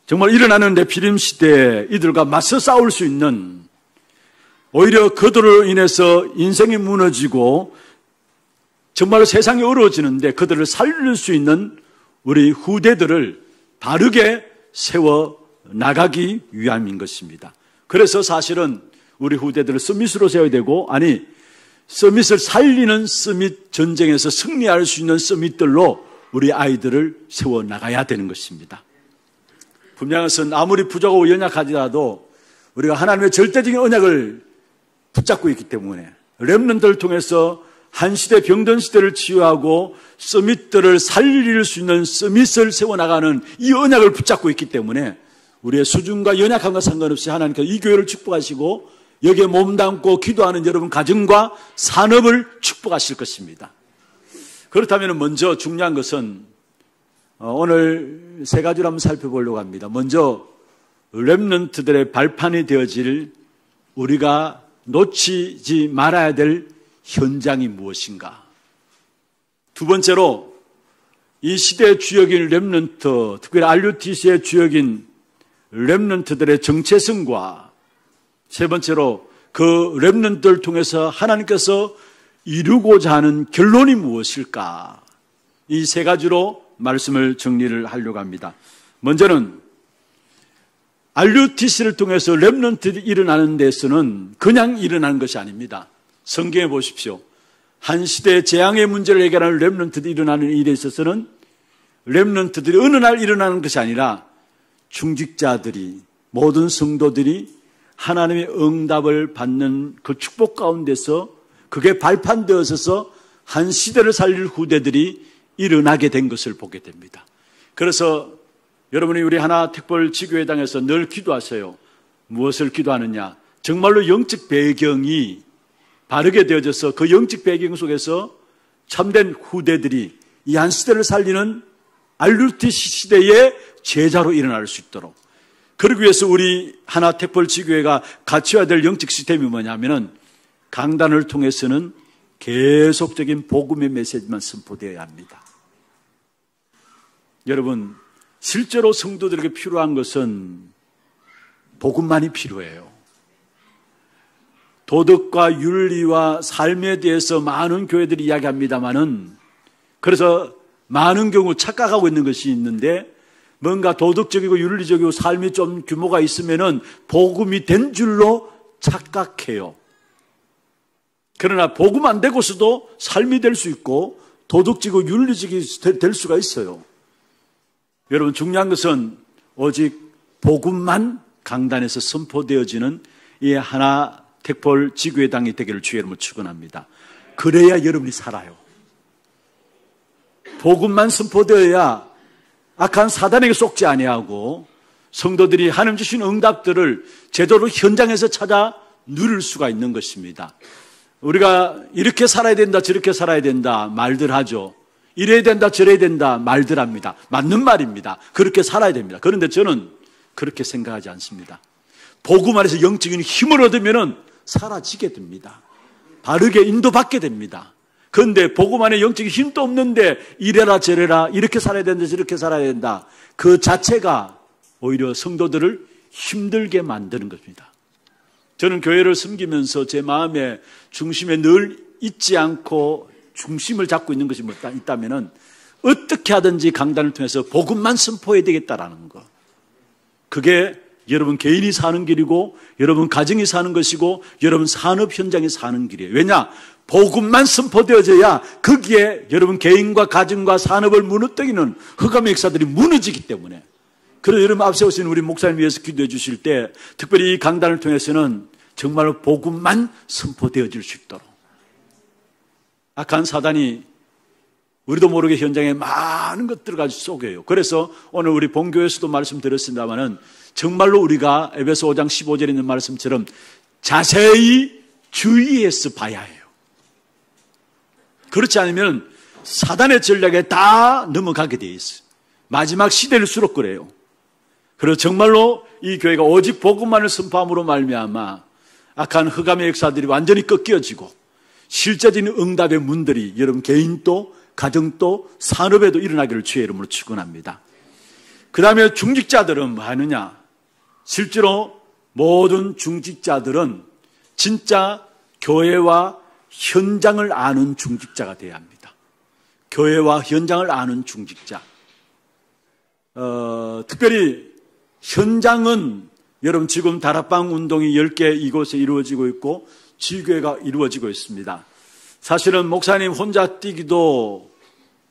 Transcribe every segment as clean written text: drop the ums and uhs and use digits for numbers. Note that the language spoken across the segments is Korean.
정말 일어나는 네피림 시대에 이들과 맞서 싸울 수 있는, 오히려 그들로 인해서 인생이 무너지고 정말로 세상이 어려워지는데 그들을 살릴 수 있는 우리 후대들을 바르게 세워 나가기 위함인 것입니다. 그래서 사실은 우리 후대들을 서밋으로 세워야 되고, 아니 서밋을 살리는 서밋, 전쟁에서 승리할 수 있는 서밋들로 우리 아이들을 세워 나가야 되는 것입니다. 분명한 것은 아무리 부족하고 연약하더라도 우리가 하나님의 절대적인 언약을 붙잡고 있기 때문에 렘넌트를 통해서 한 시대 병든 시대를 치유하고 서밋들을 살릴 수 있는 서밋을 세워나가는 이 언약을 붙잡고 있기 때문에 우리의 수준과 연약함과 상관없이 하나님께서 이 교회를 축복하시고 여기에 몸담고 기도하는 여러분 가정과 산업을 축복하실 것입니다. 그렇다면 먼저 중요한 것은 오늘 세 가지를 한번 살펴보려고 합니다. 먼저 렘넌트들의 발판이 되어질 우리가 놓치지 말아야 될 현장이 무엇인가. 두 번째로 이 시대의 주역인 렘넌트, 특별히 RUTC의 주역인 렘넌트들의 정체성과 세 번째로 그 렘넌트를 통해서 하나님께서 이루고자 하는 결론이 무엇일까. 이 세 가지로 말씀을 정리를 하려고 합니다. 먼저는 RUTC를 통해서 렘넌트들이 일어나는 데서는 그냥 일어나는 것이 아닙니다. 성경에 보십시오. 한 시대의 재앙의 문제를 해결하는 렘넌트들이 일어나는 일에 있어서는 렘넌트들이 어느 날 일어나는 것이 아니라 중직자들이, 모든 성도들이 하나님의 응답을 받는 그 축복 가운데서 그게 발판되어서 한 시대를 살릴 후대들이 일어나게 된 것을 보게 됩니다. 그래서 여러분이 우리 하나 택벌 지교회당에서 늘 기도하세요. 무엇을 기도하느냐? 정말로 영적 배경이 바르게 되어져서 그 영적 배경 속에서 참된 후대들이 이 한 시대를 살리는 RUTC 시대의 제자로 일어날 수 있도록, 그러기 위해서 우리 하나 택벌 지교회가 갖춰야 될 영적 시스템이 뭐냐면은 강단을 통해서는 계속적인 복음의 메시지만 선포되어야 합니다. 여러분, 실제로 성도들에게 필요한 것은 복음만이 필요해요. 도덕과 윤리와 삶에 대해서 많은 교회들이 이야기합니다만은, 그래서 많은 경우 착각하고 있는 것이 있는데, 뭔가 도덕적이고 윤리적이고 삶이 좀 규모가 있으면은 복음이 된 줄로 착각해요. 그러나 복음 안 되고서도 삶이 될 수 있고 도덕적이고 윤리적이 될 수가 있어요. 여러분, 중요한 것은 오직 복음만 강단에서 선포되어지는 이 하나 택벌 지교회당이 되기를 주의 이름으로 축원합니다. 그래야 여러분이 살아요. 복음만 선포되어야 악한 사단에게 속지 아니하고 성도들이 하나님 주신 응답들을 제대로 현장에서 찾아 누릴 수가 있는 것입니다. 우리가 이렇게 살아야 된다, 저렇게 살아야 된다 말들 하죠. 이래야 된다, 저래야 된다 말들 합니다. 맞는 말입니다. 그렇게 살아야 됩니다. 그런데 저는 그렇게 생각하지 않습니다. 복음 안에서 영적인 힘을 얻으면 사라지게 됩니다. 바르게 인도받게 됩니다. 그런데 복음 안에 영적인 힘도 없는데 이래라 저래라, 이렇게 살아야 된다, 저렇게 살아야 된다, 그 자체가 오히려 성도들을 힘들게 만드는 것입니다. 저는 교회를 섬기면서 제 마음의 중심에 늘 잊지 않고 중심을 잡고 있는 것이 있다면 어떻게 하든지 강단을 통해서 복음만 선포해야 되겠다라는 것. 그게 여러분 개인이 사는 길이고 여러분 가정이 사는 것이고 여러분 산업 현장이 사는 길이에요. 왜냐? 복음만 선포되어져야 거기에 여러분 개인과 가정과 산업을 무너뜨리는 흑암의 역사들이 무너지기 때문에. 그래서 여러분 앞세우신 우리 목사님 위해서 기도해 주실 때 특별히 이 강단을 통해서는 정말로 복음만 선포되어질 수 있도록, 악한 사단이 우리도 모르게 현장에 많은 것들을 가지고 속여요. 그래서 오늘 우리 본교에서도 말씀드렸습니다마는 정말로 우리가 에베소 5장 15절에 있는 말씀처럼 자세히 주의해서 봐야 해요. 그렇지 않으면 사단의 전략에 다 넘어가게 돼 있어요. 마지막 시대일수록 그래요. 그래서 정말로 이 교회가 오직 복음만을 선포함으로 말미암아 악한 흑암의 역사들이 완전히 꺾여지고 실제적인 응답의 문들이 여러분 개인도 가정도 산업에도 일어나기를 주의 이름으로 축원합니다. 그 다음에 중직자들은 뭐 하느냐? 실제로 모든 중직자들은 진짜 교회와 현장을 아는 중직자가 되어야 합니다. 교회와 현장을 아는 중직자. 특별히 현장은 여러분 지금 다락방 운동이 10개 이곳에 이루어지고 있고 지교회가 이루어지고 있습니다. 사실은 목사님 혼자 뛰기도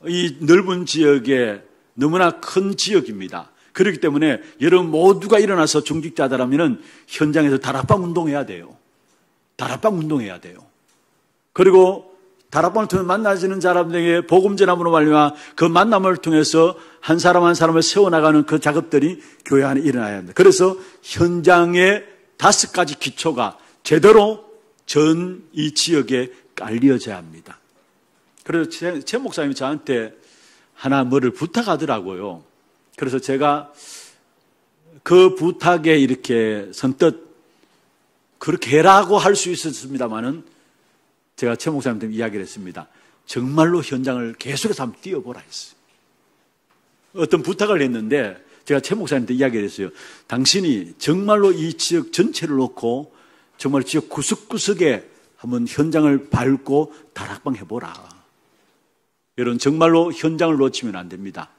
이 넓은 지역에 너무나 큰 지역입니다. 그렇기 때문에 여러분 모두가 일어나서 중직자들하면 현장에서 다락방 운동해야 돼요. 다락방 운동해야 돼요. 그리고 다락방을 통해 만나지는 사람들에게 복음 전함으로 말미암아 그 만남을 통해서 한 사람 한 사람을 세워나가는 그 작업들이 교회 안에 일어나야 합니다. 그래서 현장의 5가지 기초가 제대로 전 이 지역에 깔려져야 합니다. 그래서 제 목사님이 저한테 하나 뭐를 부탁하더라고요. 그래서 제가 그 부탁에 이렇게 선뜻 그렇게 해라고 할 수 있었습니다만은 제가 최 목사님한테 이야기를 했습니다. 정말로 현장을 계속해서 한번 뛰어보라 했어요. 어떤 부탁을 했는데 제가 최 목사님한테 이야기를 했어요. 당신이 정말로 이 지역 전체를 놓고 정말 지역 구석구석에 한번 현장을 밟고 다락방 해보라. 여러분 정말로 현장을 놓치면 안 됩니다.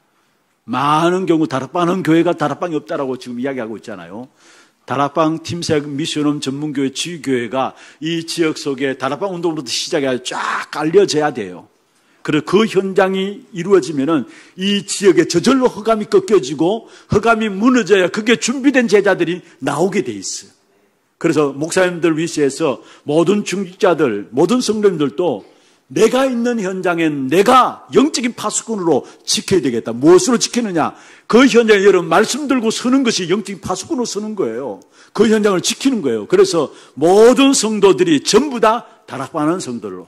많은 경우 다락방은 교회가 다락방이 없다라고 지금 이야기하고 있잖아요. 다락방 팀색 미션홈 전문교회 지교회가 이 지역 속에 다락방 운동으로부터 시작해 쫙 알려져야 돼요. 그리고 그 현장이 이루어지면은 이 지역에 저절로 흑암이 꺾여지고 흑암이 무너져야 그게 준비된 제자들이 나오게 돼 있어요. 그래서 목사님들 위시해서 모든 중직자들, 모든 성도님들도 내가 있는 현장엔 내가 영적인 파수꾼으로 지켜야 되겠다. 무엇으로 지키느냐? 그 현장에 여러분 말씀 들고 서는 것이 영적인 파수꾼으로 서는 거예요. 그 현장을 지키는 거예요. 그래서 모든 성도들이 전부 다 다락방하는 성도로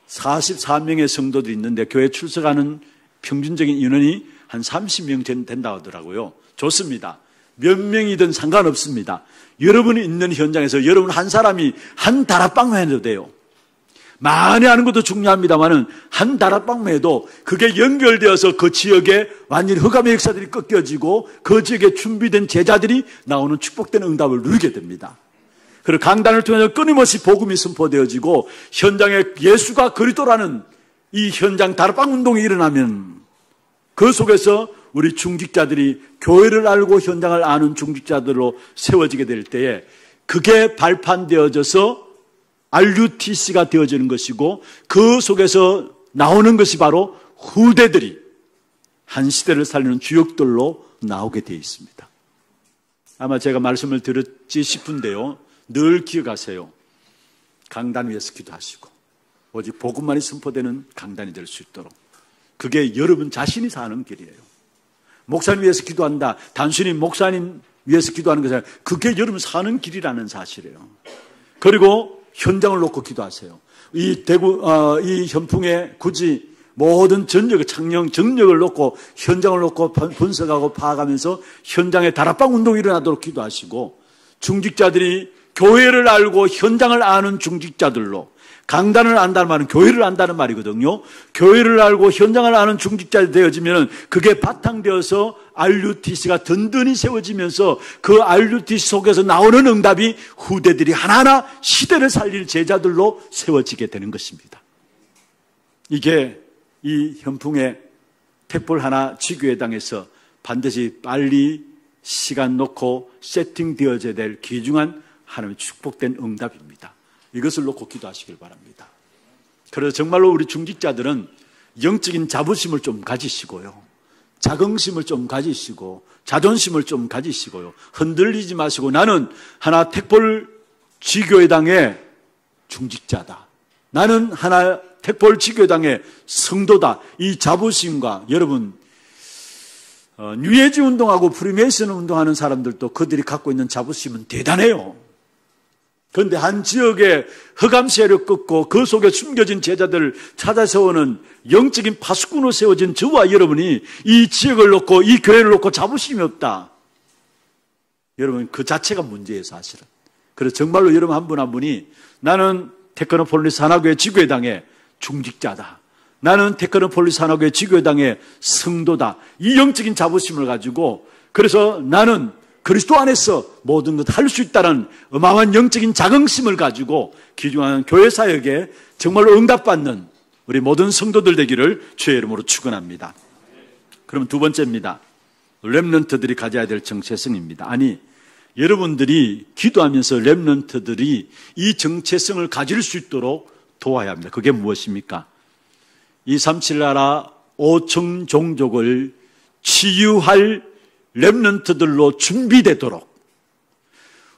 44명의 성도들이 있는데 교회 출석하는 평균적인 인원이 한 30명 된다고 하더라고요. 좋습니다. 몇 명이든 상관없습니다. 여러분이 있는 현장에서 여러분 한 사람이 한 다락방만 해도 돼요. 많이 하는 것도 중요합니다만은 한 다락방만 해도 그게 연결되어서 그 지역에 완전히 흑암의 역사들이 꺾여지고 그 지역에 준비된 제자들이 나오는 축복된 응답을 누리게 됩니다. 그리고 강단을 통해서 끊임없이 복음이 선포되어지고 현장에 예수가 그리스도라는 이 현장 다락방 운동이 일어나면 그 속에서 우리 중직자들이 교회를 알고 현장을 아는 중직자들로 세워지게 될 때에 그게 발판되어져서 RUTC가 되어지는 것이고 그 속에서 나오는 것이 바로 후대들이 한 시대를 살리는 주역들로 나오게 되어 있습니다. 아마 제가 말씀을 들었지 싶은데요. 늘 기억하세요. 강단 위에서 기도하시고 오직 복음만이 선포되는 강단이 될 수 있도록 그게 여러분 자신이 사는 길이에요. 목사님 위해서 기도한다. 단순히 목사님 위해서 기도하는 것이 아니라 그게 여러분 사는 길이라는 사실이에요. 그리고 현장을 놓고 기도하세요. 이 이 현풍에 굳이 모든 전력을 정력을 놓고 현장을 놓고 분석하고 파악하면서 현장에 다락방 운동이 일어나도록 기도하시고 중직자들이 교회를 알고 현장을 아는 중직자들로 강단을 안다는 말은 교회를 안다는 말이거든요. 교회를 알고 현장을 아는 중직자들이 되어지면 그게 바탕되어서 RUTC가 든든히 세워지면서 그 RUTC 속에서 나오는 응답이 후대들이 하나하나 시대를 살릴 제자들로 세워지게 되는 것입니다. 이게 이 현풍의 택볼 하나 지교회당에서 반드시 빨리 시간 놓고 세팅되어져야 될 귀중한 하나님의 축복된 응답입니다. 이것을 놓고 기도하시길 바랍니다. 그래서 정말로 우리 중직자들은 영적인 자부심을 좀 가지시고요. 자긍심을 좀 가지시고 자존심을 좀 가지시고요. 흔들리지 마시고 나는 하나 택볼 지교회당의 중직자다. 나는 하나 택볼 지교회당의 성도다. 이 자부심과 여러분 뉴에이지 운동하고 프리메이슨 운동하는 사람들도 그들이 갖고 있는 자부심은 대단해요. 그런데 한 지역의 흑암 세력 꺾고 그 속에 숨겨진 제자들을 찾아 세우는 영적인 파수꾼으로 세워진 저와 여러분이 이 지역을 놓고 이 교회를 놓고 자부심이 없다. 여러분 그 자체가 문제예요 사실은. 그래서 정말로 여러분 한 분 한 분이 나는 테크노폴리스 하나교회 지교회당의 중직자다. 나는 테크노폴리스 하나교회 지교회당의 성도다. 이 영적인 자부심을 가지고 그래서 나는 그리스도 안에서 모든 것 할 수 있다는 어마어마한 영적인 자긍심을 가지고 귀중한 교회 사역에 정말로 응답받는 우리 모든 성도들 되기를 주의 이름으로 축원합니다. 그럼 두 번째입니다. 렘넌트들이 가져야 될 정체성입니다. 아니, 여러분들이 기도하면서 렘넌트들이 이 정체성을 가질 수 있도록 도와야 합니다. 그게 무엇입니까? 237 나라 5천 종족을 치유할 렘넌트들로 준비되도록.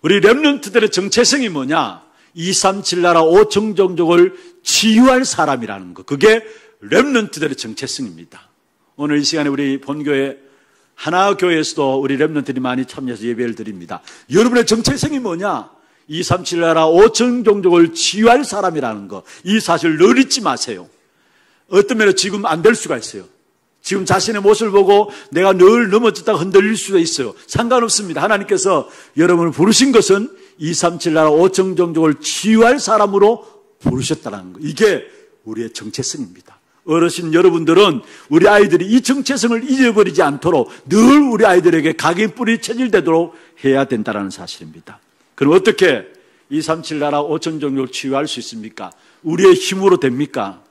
우리 렘넌트들의 정체성이 뭐냐? 237 나라 5천 종족을 치유할 사람이라는 것. 그게 렘넌트들의 정체성입니다. 오늘 이 시간에 우리 본교회 하나교회에서도 우리 렘넌트들이 많이 참여해서 예배를 드립니다. 여러분의 정체성이 뭐냐? 237 나라 5천 종족을 치유할 사람이라는 것. 이 사실을 늘 잊지 마세요. 어떤 면에 지금 안 될 수가 있어요. 지금 자신의 모습을 보고 내가 늘 넘어졌다가 흔들릴 수도 있어요. 상관없습니다. 하나님께서 여러분을 부르신 것은 237 나라 5천 종족을 치유할 사람으로 부르셨다는 거. 이게 우리의 정체성입니다. 어르신 여러분들은 우리 아이들이 이 정체성을 잊어버리지 않도록 늘 우리 아이들에게 각인뿌리 체질되도록 해야 된다는 사실입니다. 그럼 어떻게 237 나라 5천 종족을 치유할 수 있습니까? 우리의 힘으로 됩니까?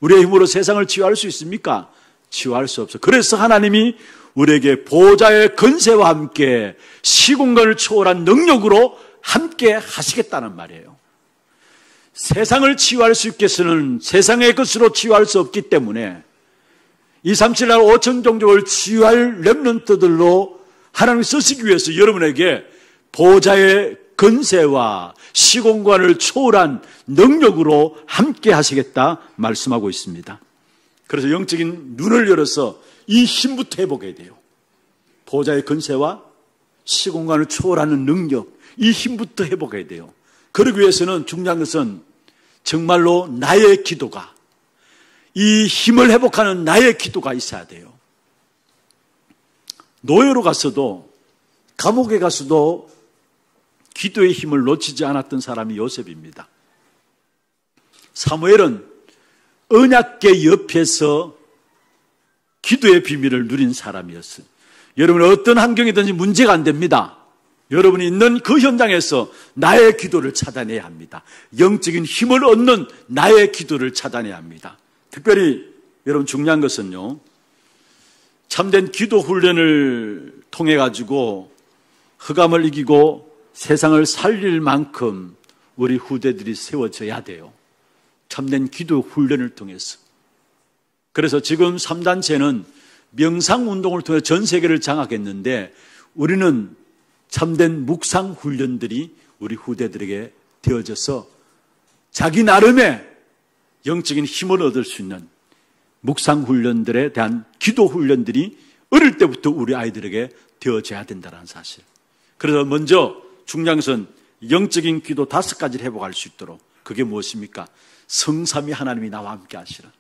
우리의 힘으로 세상을 치유할 수 있습니까? 치유할 수 없어. 그래서 하나님이 우리에게 보좌의 건세와 함께 시공간을 초월한 능력으로 함께 하시겠다는 말이에요. 세상을 치유할 수 있겠으는 세상의 것으로 치유할 수 없기 때문에 237 나라 5천 종족을 치유할 렘넌트들로 하나님 쓰시기 위해서 여러분에게 보좌의 건세와 시공간을 초월한 능력으로 함께 하시겠다 말씀하고 있습니다. 그래서 영적인 눈을 열어서 이 힘부터 회복해야 돼요. 보좌의 건세와 시공간을 초월하는 능력, 이 힘부터 회복해야 돼요. 그러기 위해서는 중요한 것은 정말로 나의 기도가, 이 힘을 회복하는 나의 기도가 있어야 돼요. 노예로 갔어도, 감옥에 갔어도 기도의 힘을 놓치지 않았던 사람이 요셉입니다. 사무엘은 언약궤 옆에서 기도의 비밀을 누린 사람이었어요. 여러분 어떤 환경이든지 문제가 안 됩니다. 여러분이 있는 그 현장에서 나의 기도를 찾아내야 합니다. 영적인 힘을 얻는 나의 기도를 찾아내야 합니다. 특별히 여러분 중요한 것은요, 참된 기도 훈련을 통해 가지고 흑암을 이기고 세상을 살릴 만큼 우리 후대들이 세워져야 돼요. 참된 기도 훈련을 통해서. 그래서 지금 3단체는 명상운동을 통해 전 세계를 장악했는데 우리는 참된 묵상 훈련들이 우리 후대들에게 되어져서 자기 나름의 영적인 힘을 얻을 수 있는 묵상 훈련들에 대한 기도 훈련들이 어릴 때부터 우리 아이들에게 되어져야 된다는 사실. 그래서 먼저 중요한 것은 영적인 기도 5가지를 회복할 수 있도록. 그게 무엇입니까? 성삼위 하나님이 나와 함께 하시는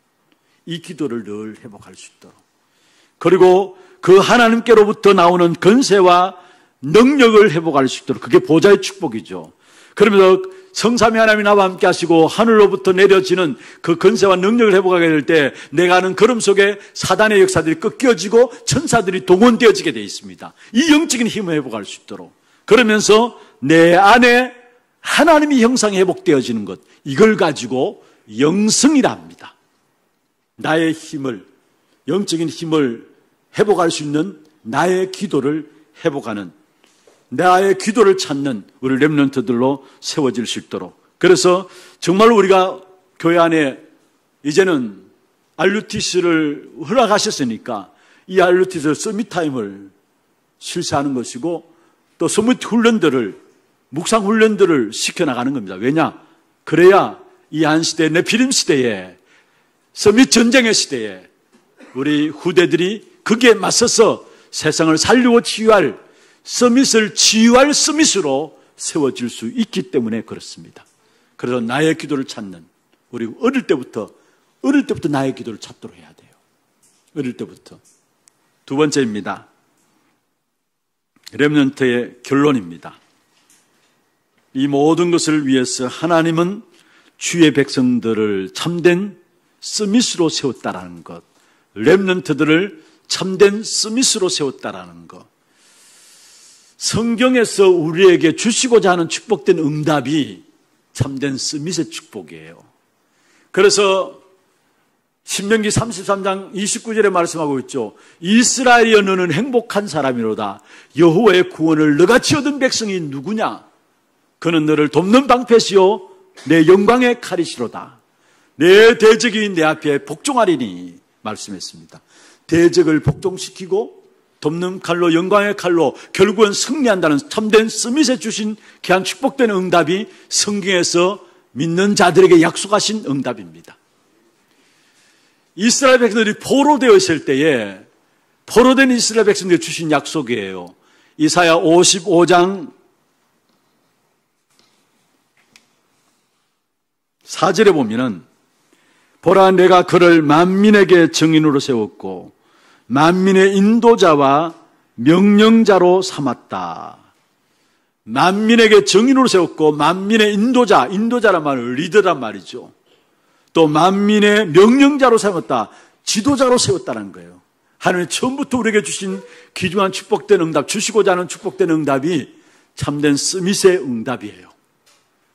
이 기도를 늘 회복할 수 있도록. 그리고 그 하나님께로부터 나오는 건세와 능력을 회복할 수 있도록. 그게 보좌의 축복이죠. 그러면서 성삼위 하나님이 나와 함께 하시고 하늘로부터 내려지는 그 건세와 능력을 회복하게 될 때 내가 아는 걸음 속에 사단의 역사들이 꺾여지고 천사들이 동원되어지게 되어 있습니다. 이 영적인 힘을 회복할 수 있도록. 그러면서 내 안에 하나님이 형상이 회복되어지는 것, 이걸 가지고 영성이라 합니다. 나의 힘을, 영적인 힘을 회복할 수 있는 나의 기도를 회복하는, 나의 기도를 찾는 우리 렘넌트들로 세워질 수 있도록. 그래서 정말로 우리가 교회 안에 이제는 RUTC를 허락하셨으니까 이 RUTC 서밋타임을 실시하는 것이고 또 서밋 훈련들을, 묵상 훈련들을 시켜나가는 겁니다. 왜냐? 그래야 이 한시대 네피림 시대에, 서밋 전쟁의 시대에 우리 후대들이 거기에 맞서서 세상을 살리고 치유할, 서밋을 치유할 서밋으로 세워질 수 있기 때문에 그렇습니다. 그래서 나의 기도를 찾는, 우리 어릴 때부터 나의 기도를 찾도록 해야 돼요. 어릴 때부터. 두 번째입니다. 렘넌트의 결론입니다. 이 모든 것을 위해서 하나님은 주의 백성들을 참된 스미스로 세웠다라는 것. 렘넌트들을 참된 스미스로 세웠다라는 것. 성경에서 우리에게 주시고자 하는 축복된 응답이 참된 스밋의 축복이에요. 그래서 신명기 33장 29절에 말씀하고 있죠. 이스라엘이여 너는 행복한 사람이로다. 여호와의 구원을 너같이 얻은 백성이 누구냐? 그는 너를 돕는 방패시요 내 영광의 칼이시로다. 내 대적이 내 앞에 복종하리니 말씀했습니다. 대적을 복종시키고 돕는 칼로 영광의 칼로 결국은 승리한다는 참된 스밋에 주신 귀한 축복된 응답이 성경에서 믿는 자들에게 약속하신 응답입니다. 이스라엘 백성들이 포로되어 있을 때에 포로된 이스라엘 백성들이 주신 약속이에요. 이사야 55장 4절에 보면은 보라 내가 그를 만민에게 증인으로 세웠고 만민의 인도자와 명령자로 삼았다. 만민에게 증인으로 세웠고 만민의 인도자란 말은 리더란 말이죠. 또 만민의 명령자로 삼았다. 지도자로 세웠다는 거예요. 하나님이 처음부터 우리에게 주신 귀중한 축복된 응답, 주시고자 하는 축복된 응답이 참된 스밋의 응답이에요.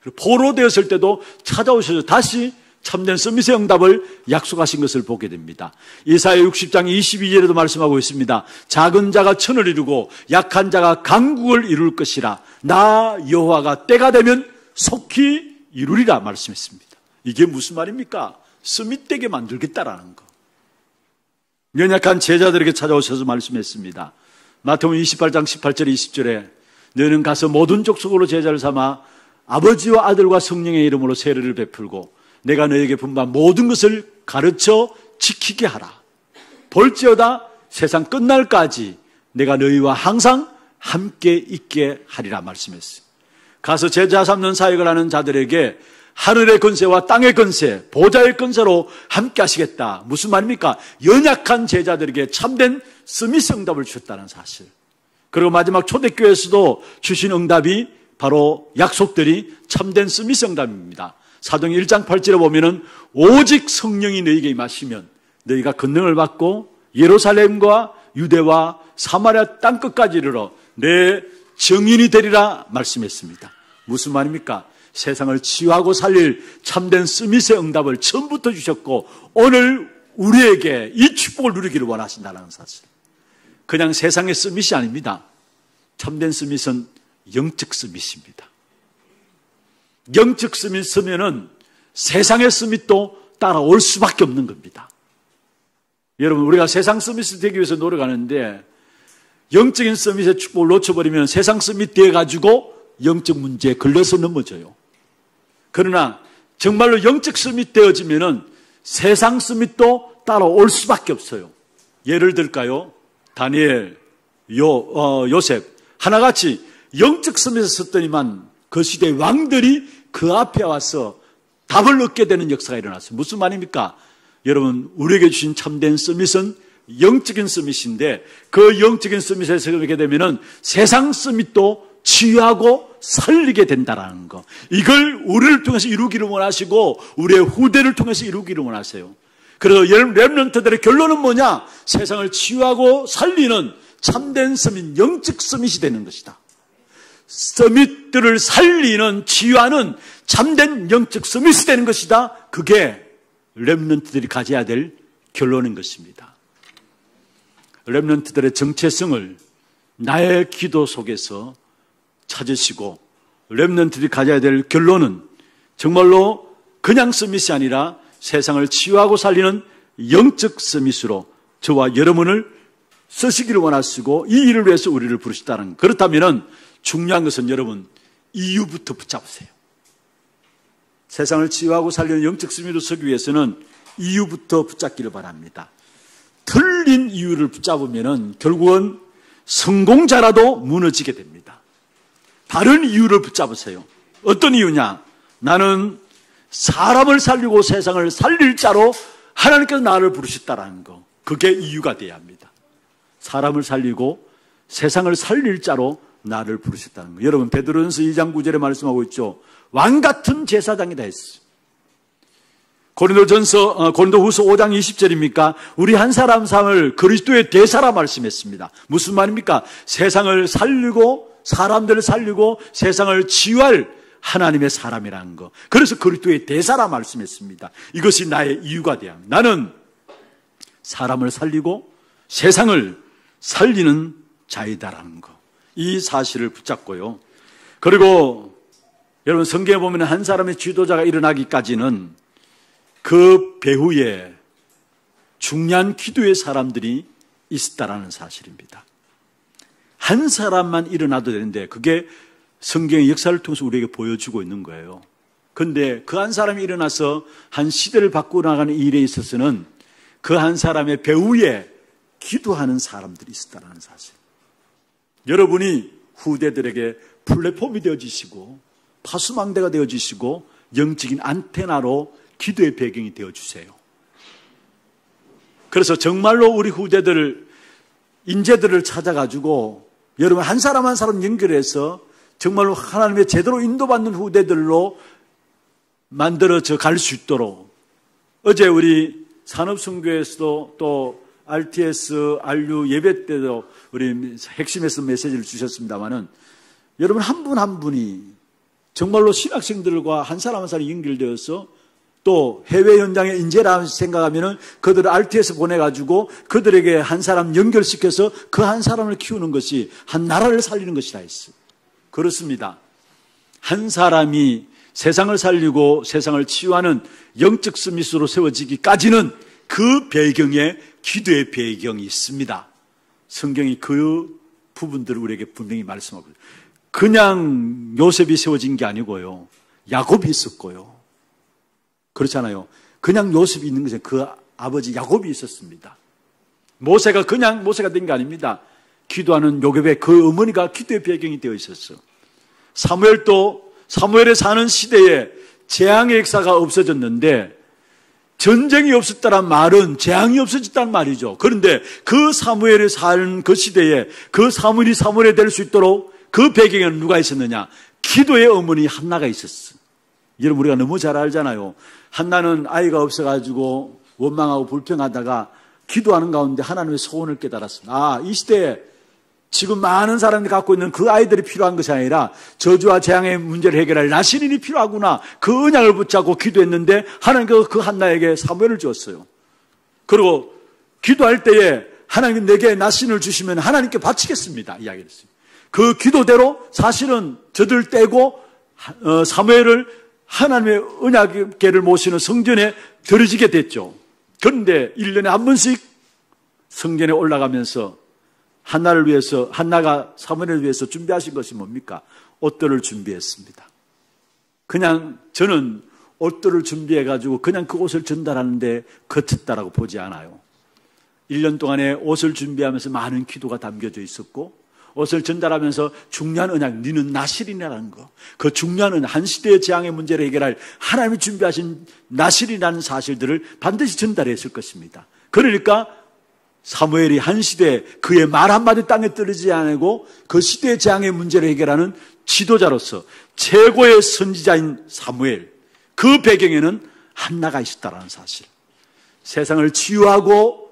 그리고 포로되었을 때도 찾아오셔서 다시 참된 스밋의 응답을 약속하신 것을 보게 됩니다. 이사야 60장 22절에도 말씀하고 있습니다. 작은 자가 천을 이루고 약한 자가 강국을 이룰 것이라. 나 여호와가 때가 되면 속히 이루리라 말씀했습니다. 이게 무슨 말입니까? 스밋되게 만들겠다라는 거. 연약한 제자들에게 찾아오셔서 말씀했습니다. 마태복음 28장 18절 20절에 너희는 가서 모든 족속으로 제자를 삼아 아버지와 아들과 성령의 이름으로 세례를 베풀고 내가 너에게 분부한 모든 것을 가르쳐 지키게 하라. 볼지어다 세상 끝날까지 내가 너희와 항상 함께 있게 하리라 말씀했어요. 가서 제자 삼는 사역을 하는 자들에게 하늘의 권세와 땅의 권세, 보좌의 권세로 함께 하시겠다. 무슨 말입니까? 연약한 제자들에게 참된 스밋 응답을 주셨다는 사실. 그리고 마지막 초대교회에서도 주신 응답이 바로 약속들이 참된 스밋 응답입니다. 사도행 1장 8절에 보면은 오직 성령이 너희에게 임하시면 너희가 권능을 받고 예루살렘과 유대와 사마리아 땅끝까지 이르러 내 증인이 되리라 말씀했습니다. 무슨 말입니까? 세상을 치유하고 살릴 참된 스밋의 응답을 처음부터 주셨고 오늘 우리에게 이 축복을 누리기를 원하신다는 사실. 그냥 세상의 스밋이 아닙니다. 참된 스밋은 영적 스밋입니다. 영적 스밋이면은 세상의 스밋도 따라올 수밖에 없는 겁니다. 여러분, 우리가 세상 스밋이 되기 위해서 노력하는데 영적인 스밋의 축복을 놓쳐버리면 세상 스밋 되어가지고 영적 문제에 걸려서 넘어져요. 그러나 정말로 영적 스밋 되어지면은 세상 스밋도 따라올 수밖에 없어요. 예를 들까요? 다니엘, 요셉 하나같이 영적 스밋을 썼더니만 그 시대의 왕들이 그 앞에 와서 답을 얻게 되는 역사가 일어났어요. 무슨 말입니까? 여러분, 우리에게 주신 참된 스밋은 영적인 스밋인데 그 영적인 스밋에 서게 되면은 세상 스밋도 치유하고 살리게 된다라는 거. 이걸 우리를 통해서 이루기를 원하시고 우리의 후대를 통해서 이루기를 원하세요. 그래서 렘넌트들의 결론은 뭐냐? 세상을 치유하고 살리는 참된 스밋, 영적 스밋이 되는 것이다. 스밋들을 살리는, 치유하는 참된 영적 스밋이 되는 것이다. 그게 렘넌트들이 가져야 될 결론인 것입니다. 렘넌트들의 정체성을 나의 기도 속에서 찾으시고 렘넌트들이 가져야 될 결론은 정말로 그냥 스밋이 아니라 세상을 치유하고 살리는 영적 스밋으로 저와 여러분을 쓰시기를 원하시고 이 일을 위해서 우리를 부르시다는 것. 그렇다면 중요한 것은 여러분 이유부터 붙잡으세요. 세상을 치유하고 살리는 영적 스밋으로 서기 위해서는 이유부터 붙잡기를 바랍니다. 틀린 이유를 붙잡으면 결국은 성공자라도 무너지게 됩니다. 다른 이유를 붙잡으세요. 어떤 이유냐? 나는 사람을 살리고 세상을 살릴 자로 하나님께서 나를 부르셨다라는 거. 그게 이유가 돼야 합니다. 사람을 살리고 세상을 살릴 자로 나를 부르셨다는 거. 여러분, 베드로전서 2장 9절에 말씀하고 있죠. 왕 같은 제사장이다 했어요. 고린도후서 5장 20절입니까? 우리 한 사람 삶을 그리스도의 대사라 말씀했습니다. 무슨 말입니까? 세상을 살리고 사람들을 살리고 세상을 치유할 하나님의 사람이라는 거. 그래서 그리스도의 대사라 말씀했습니다. 이것이 나의 이유가 돼야 합니다. 나는 사람을 살리고 세상을 살리는 자이다라는 거. 이 사실을 붙잡고요. 그리고 여러분 성경에 보면 한 사람의 지도자가 일어나기까지는 그 배후에 중요한 기도의 사람들이 있었다라는 사실입니다. 한 사람만 일어나도 되는데 그게 성경의 역사를 통해서 우리에게 보여주고 있는 거예요. 그런데 그 한 사람이 일어나서 한 시대를 바꾸어 나가는 일에 있어서는 그 한 사람의 배후에 기도하는 사람들이 있었다는 사실. 여러분이 후대들에게 플랫폼이 되어주시고 파수망대가 되어주시고 영적인 안테나로 기도의 배경이 되어주세요. 그래서 정말로 우리 후대들 인재들을 찾아가지고 여러분 한 사람 한 사람 연결해서 정말로 하나님의 제대로 인도받는 후대들로 만들어져 갈 수 있도록 어제 우리 산업선교에서도 또 RTS, RU 예배 때도 우리 핵심에서 메시지를 주셨습니다마는 여러분 한 분 한 분이 정말로 신학생들과 한 사람 한 사람이 연결되어서 또 해외 현장의 인재라 생각하면은 그들을 RTS 보내가지고 그들에게 한 사람 연결시켜서 그 한 사람을 키우는 것이 한 나라를 살리는 것이라 했어요. 그렇습니다. 한 사람이 세상을 살리고 세상을 치유하는 영적 스미스로 세워지기까지는 그 배경에 기도의 배경이 있습니다. 성경이 그 부분들을 우리에게 분명히 말씀하고 있어요. 그냥 요셉이 세워진 게 아니고요. 야곱이 있었고요. 그렇잖아요. 그냥 요셉이 있는 것은 그 아버지 야곱이 있었습니다. 모세가 그냥 모세가 된 게 아닙니다. 기도하는 요셉의 그 어머니가 기도의 배경이 되어 있었어요. 사무엘도 사무엘에 사는 시대에 재앙의 역사가 없어졌는데 전쟁이 없었다는 말은 재앙이 없어졌다는 말이죠. 그런데 그 사무엘에 사는 그 시대에 그 사무엘이 사무엘이 될 수 있도록 그 배경에는 누가 있었느냐? 기도의 어머니 한나가 있었어. 여러분 우리가 너무 잘 알잖아요. 한나는 아이가 없어가지고 원망하고 불평하다가 기도하는 가운데 하나님의 소원을 깨달았습니다. 아, 이 시대에 지금 많은 사람들이 갖고 있는 그 아이들이 필요한 것이 아니라 저주와 재앙의 문제를 해결할 나시린이 필요하구나. 그 언약을 붙잡고 기도했는데 하나님께서 그 한나에게 사무엘을 주었어요. 그리고 기도할 때에 하나님 내게 나신을 주시면 하나님께 바치겠습니다. 이야기를 했어요. 그 기도대로 사실은 저들 떼고 사무엘을 하나님의 언약궤를 모시는 성전에 들어지게 됐죠. 그런데 1년에 한 번씩 성전에 올라가면서 한나를 위해서, 한나가 사무엘을 위해서 준비하신 것이 뭡니까? 옷들을 준비했습니다. 그냥 저는 옷들을 준비해가지고 그냥 그 옷을 전달하는데 그쳤다라고 보지 않아요. 1년 동안에 옷을 준비하면서 많은 기도가 담겨져 있었고 옷을 전달하면서 중요한 언약, 니는 나실이라는 거. 그 중요한 한 시대의 재앙의 문제를 해결할 하나님이 준비하신 나실이라는 사실들을 반드시 전달했을 것입니다. 그러니까 사무엘이 한 시대에 그의 말 한마디 땅에 떨어지지 않고 그 시대의 재앙의 문제를 해결하는 지도자로서 최고의 선지자인 사무엘, 그 배경에는 한나가 있었다는 사실. 세상을 치유하고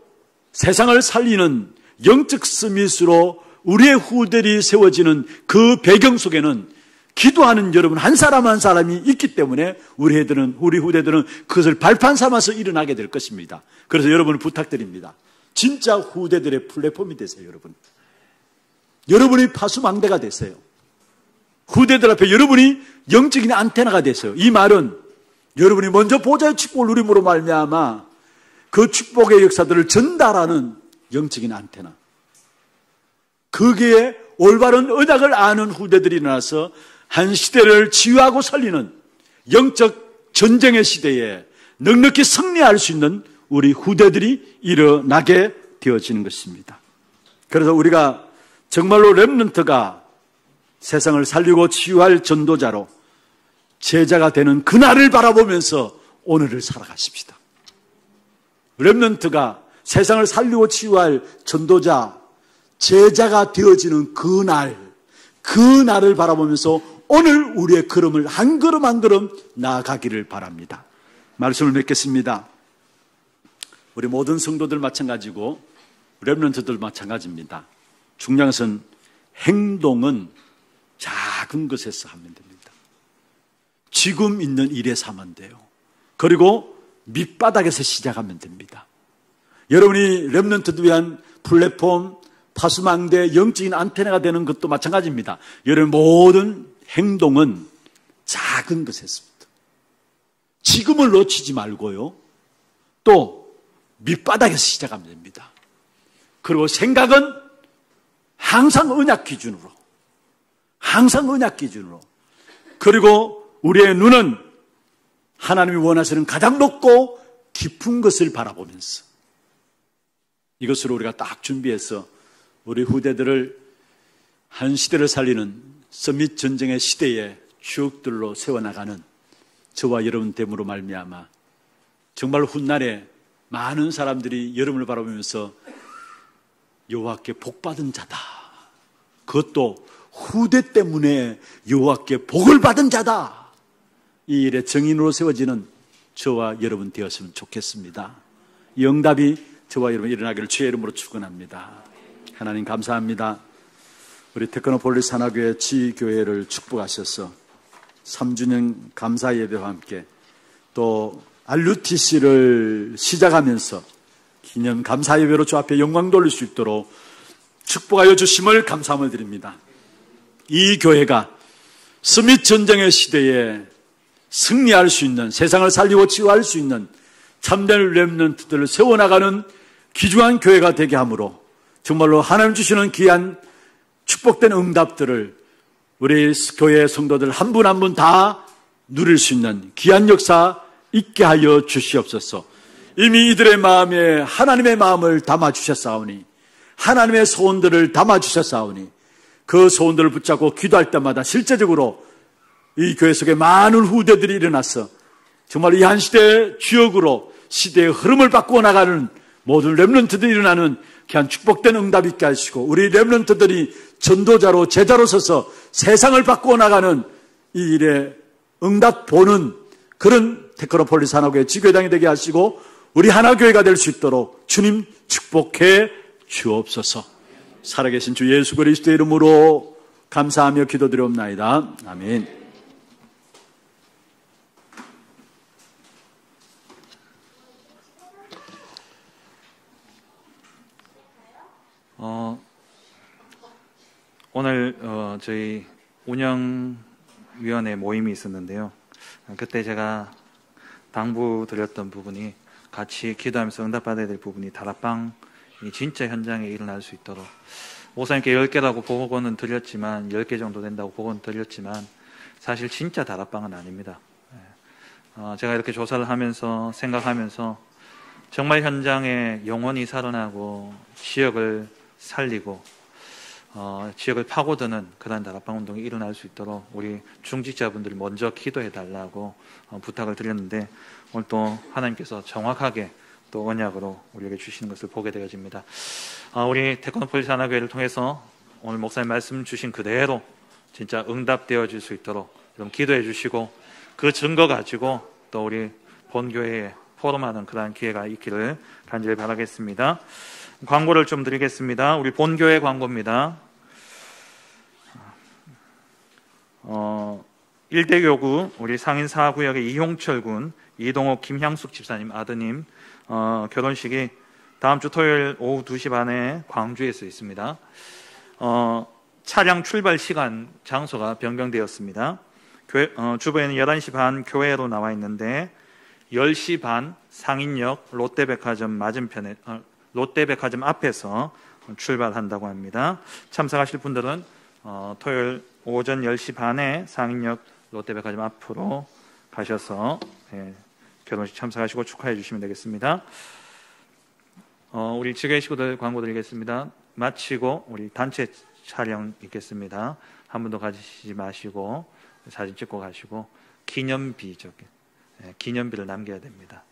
세상을 살리는 영적 스미스로 우리의 후대들이 세워지는 그 배경 속에는 기도하는 여러분 한 사람 한 사람이 있기 때문에 우리 후대들은 그것을 발판 삼아서 일어나게 될 것입니다. 그래서 여러분을 부탁드립니다. 진짜 후대들의 플랫폼이 되세요, 여러분. 여러분이 파수망대가 되세요. 후대들 앞에 여러분이 영적인 안테나가 되세요. 이 말은 여러분이 먼저 보좌의 축복을 누림으로 말미암아 그 축복의 역사들을 전달하는 영적인 안테나. 거기에 올바른 언약을 아는 후대들이 일어나서 한 시대를 치유하고 살리는 영적 전쟁의 시대에 넉넉히 승리할 수 있는 우리 후대들이 일어나게 되어지는 것입니다. 그래서 우리가 정말로 렘넌트가 세상을 살리고 치유할 전도자로 제자가 되는 그날을 바라보면서 오늘을 살아가십시다. 렘넌트가 세상을 살리고 치유할 전도자, 제자가 되어지는 그날을 바라보면서 오늘 우리의 걸음을 한 걸음 한 걸음 나아가기를 바랍니다. 말씀을 맺겠습니다. 우리 모든 성도들 마찬가지고 렘넌트들 마찬가지입니다. 중요한 것은 행동은 작은 것에서 하면 됩니다. 지금 있는 일에서 하면 돼요. 그리고 밑바닥에서 시작하면 됩니다. 여러분이 렘넌트들 위한 플랫폼, 파수망대, 영적인 안테나가 되는 것도 마찬가지입니다. 여러분 모든 행동은 작은 것에서부터. 지금을 놓치지 말고요. 또 밑바닥에서 시작하면 됩니다. 그리고 생각은 항상 언약 기준으로. 항상 언약 기준으로. 그리고 우리의 눈은 하나님이 원하시는 가장 높고 깊은 것을 바라보면서 이것으로 우리가 딱 준비해서 우리 후대들을 한 시대를 살리는 서밋 전쟁의 시대의 추억들로 세워나가는 저와 여러분 됨으로 말미암아 정말 훗날에 많은 사람들이 여러분을 바라보면서 여호와께 복받은 자다. 그것도 후대 때문에 여호와께 복을 받은 자다. 이 일의 정인으로 세워지는 저와 여러분 되었으면 좋겠습니다. 이 응답이 저와 여러분 일어나기를 주의 이름으로 축원합니다. 하나님 감사합니다. 우리 테크노폴리스 하나교회 지교회를 축복하셔서 3주년 감사 예배와 함께 또 RUTC를 시작하면서 기념 감사 예배로 주 앞에 영광 돌릴 수 있도록 축복하여 주심을 감사함을 드립니다. 이 교회가 서밋 전쟁의 시대에 승리할 수 있는, 세상을 살리고 치유할 수 있는 참된 렘넌트들을 세워나가는 귀중한 교회가 되게 하므로 정말로 하나님 주시는 귀한 축복된 응답들을 우리 교회 성도들 한 분 한 분 다 누릴 수 있는 귀한 역사 있게 하여 주시옵소서. 이미 이들의 마음에 하나님의 마음을 담아주셨사오니, 하나님의 소원들을 담아주셨사오니, 그 소원들을 붙잡고 기도할 때마다 실제적으로 이 교회 속에 많은 후대들이 일어나서 정말 이 한 시대의 주역으로 시대의 흐름을 바꾸어 나가는 모든 렘넌트들이 일어나는 귀한 축복된 응답 있게 하시고, 우리 렘넌트들이 전도자로 제자로 서서 세상을 바꾸어 나가는 이 일에 응답 보는 그런 테크노폴리스 하나교회 지교회당이 되게 하시고 우리 하나교회가 될 수 있도록 주님 축복해 주옵소서. 살아계신 주 예수 그리스도의 이름으로 감사하며 기도드리옵나이다. 아멘. 오늘 저희 운영위원회 모임이 있었는데요. 그때 제가 당부드렸던 부분이 같이 기도하면서 응답받아야 될 부분이 다락방이 진짜 현장에 일어날 수 있도록, 목사님께 10개라고 보고는 드렸지만 10개 정도 된다고 보고는 드렸지만 사실 진짜 다락방은 아닙니다. 제가 이렇게 조사를 하면서 생각하면서 정말 현장에 영혼이 살아나고 지역을 살리고 지역을 파고드는 그런 다락방 운동이 일어날 수 있도록 우리 중직자분들이 먼저 기도해달라고 부탁을 드렸는데, 오늘 또 하나님께서 정확하게 또 언약으로 우리에게 주시는 것을 보게 되어집니다. 우리 테크노폴리스 하나교회를 통해서 오늘 목사님 말씀 주신 그대로 진짜 응답되어질 수 있도록 좀 기도해 주시고, 그 증거 가지고 또 우리 본교회에 포럼하는 그러한 기회가 있기를 간절히 바라겠습니다. 광고를 좀 드리겠습니다. 우리 본교회 광고입니다. 1대교구 우리 상인 4구역의 이용철 군 이동옥 김향숙 집사님 아드님 결혼식이 다음 주 토요일 오후 2시 반에 광주에서 있습니다. 차량 출발 시간 장소가 변경되었습니다. 주부에는 11시 반 교회로 나와 있는데 10시 반 상인역 롯데백화점 맞은편에 롯데백화점 앞에서 출발한다고 합니다. 참석하실 분들은 토요일 오전 10시 반에 상인역 롯데백화점 앞으로 가셔서 결혼식 참석하시고 축하해 주시면 되겠습니다. 우리 지교회 식구들 광고 드리겠습니다. 마치고 우리 단체 촬영 있겠습니다. 한 분도 가지시지 마시고 사진 찍고 가시고 기념비를 남겨야 됩니다.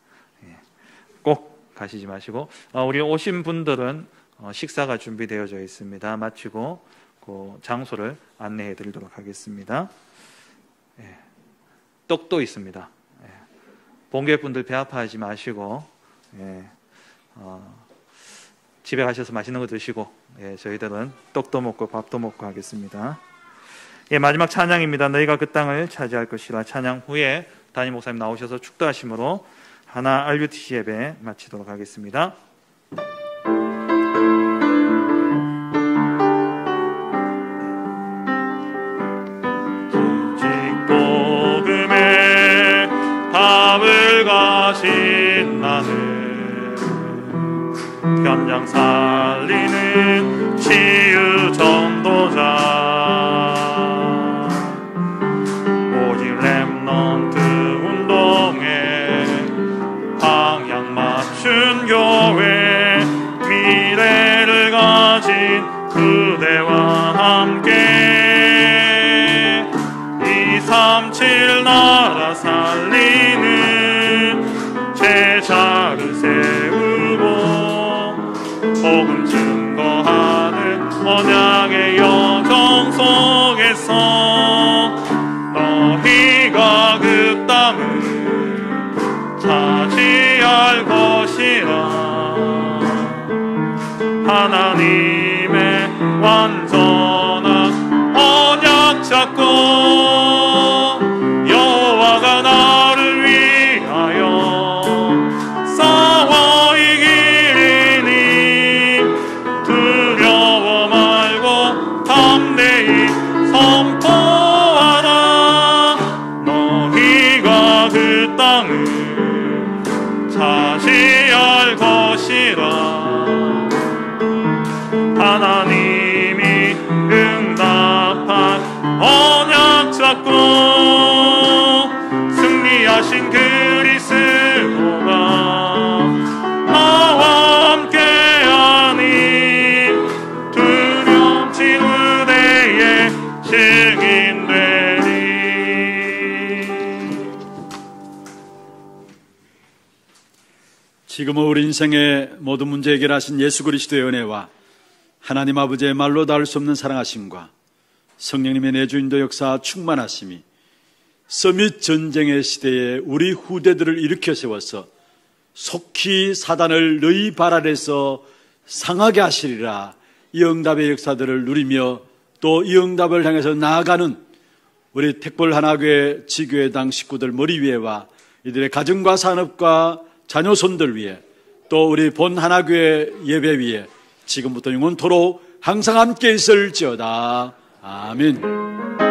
꼭 가시지 마시고, 우리 오신 분들은 식사가 준비되어져 있습니다. 마치고 그 장소를 안내해 드리도록 하겠습니다. 떡도 있습니다. 본교회분들 배 아파하지 마시고 집에 가셔서 맛있는 거 드시고 저희들은 떡도 먹고 밥도 먹고 하겠습니다. 마지막 찬양입니다. 너희가 그 땅을 차지할 것이라. 찬양 후에 담임 목사님 나오셔서 축도하심으로 하나 RUTC 예배 마치도록 하겠습니다. 복음의 답을 가진 나는 현장 살리는 치유 전도자, 오직 렘넌트 운동에 방향 맞춘 교회, 미래를 가진 그대와 함께 237 나라 살리는 제자를 세우고 복음 증거하는 언약의 여정 속에서 너희가 그 땅을 차지할 것이라. 하나님의 완전한 언약 잡고 여호와가 나를 위하여 싸워 이기리니 두려워 말고 담대히 선포하라. 너희가 그 땅을 차지할 것이라. 하나님이 응답한 언약 잡고 승리하신 그리스도가 나와 함께하니 두려움진 의대의 증인되리. 지금은 우리 인생의 모든 문제 해결하신 예수 그리스도의 은혜와 하나님 아버지의 말로 닿을 수 없는 사랑하심과 성령님의 내주인도 역사 충만하심이 서밋 전쟁의 시대에 우리 후대들을 일으켜 세워서 속히 사단을 너희 발 아래서 상하게 하시리라. 이 응답의 역사들을 누리며 또 이 응답을 향해서 나아가는 우리 택볼 하나교회 지교회당 식구들 머리 위에와 이들의 가정과 산업과 자녀손들 위에 또 우리 본 하나교회 예배 위에 지금부터 영원토록 항상 함께 있을지어다. 아멘.